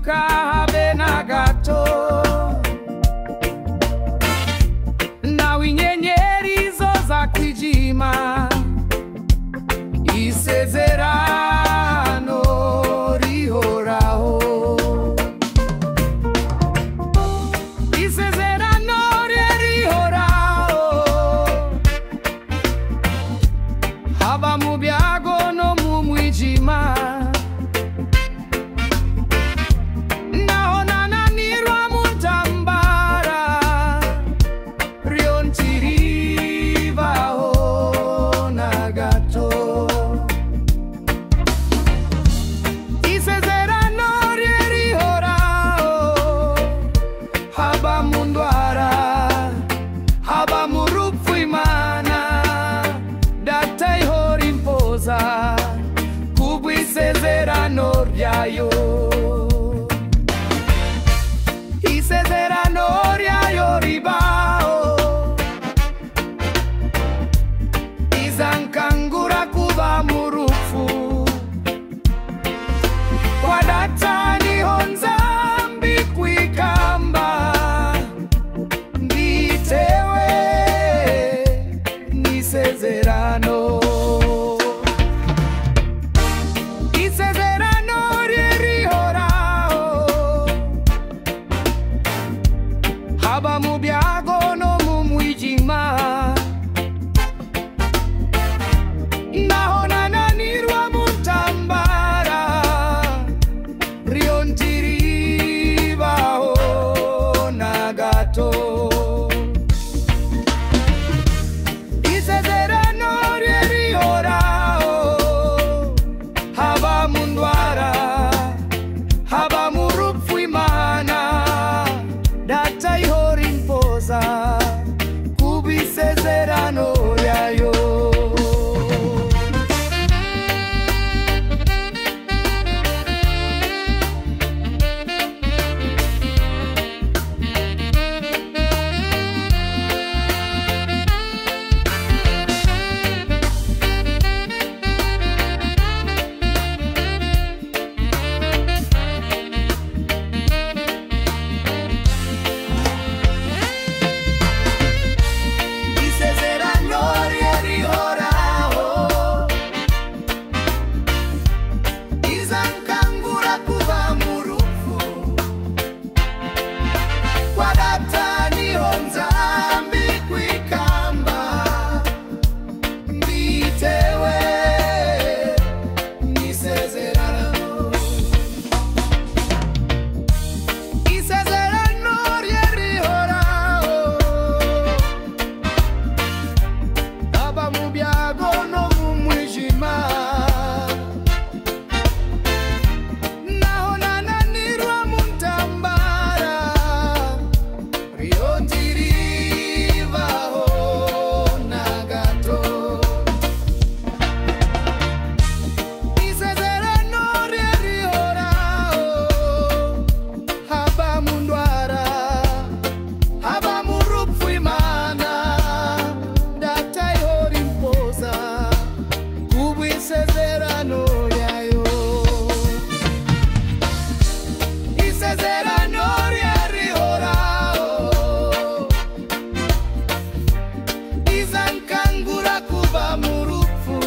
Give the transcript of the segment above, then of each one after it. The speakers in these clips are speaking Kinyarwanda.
kuvuka habe na gato, na inyenyeri zo za kwijima, isezerano rihoraho, isezerano rihoraho, haba mu byago no mu mwijima, naho nananirwa mu ntambara, ryo ntiribaho na gato. Isezerano rihoraho, haba mu ndwara, haba mu rupfu, Imana Data ihora impoza kubw'isezerano ryayo. Isezerano ryayo ribaho, izankangura kuva mu rupfu, kwa Data niho nzambikwa ikamba, mbitewe n'isezerano. Isezerano rihoraho, haba mu byago no mu mwijima, naho nananirwa mu ntambara, ryo ntiribaho na gato. Isezerano rihoraho, haba mu ndwara, haba mu rupfu, Imana Data ihora impoza kubw'isezerano ryayo. Isezerano rihoraho, izankangura kuva mu rupfu, kwa Data niho nzambikwa ikamba, mbitewe n'isezerano. Isezerano rihoraho, haba mu byago no mu mwijima, naho nananirwa mu ntambara, ryo ntiribaho na gato. Isezerano rihoraho, haba mu ndwara, haba mu rupfu, Imana Data ihora impoza kubw'isezerano ryayo. Isezerano rihoraho, izankangura kuva mu rupfu,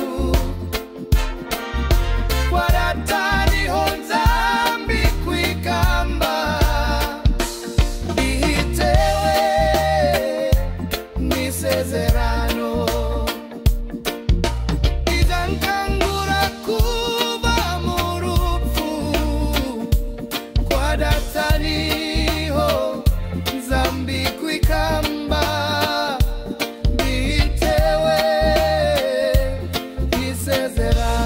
kwa Data niho nzambikwa ikamba, mbitewe n'isezerano. Izankangura kuva mu rupfu, kwa Data niho nzambikwa ikamba, mbitewe n'isezerano.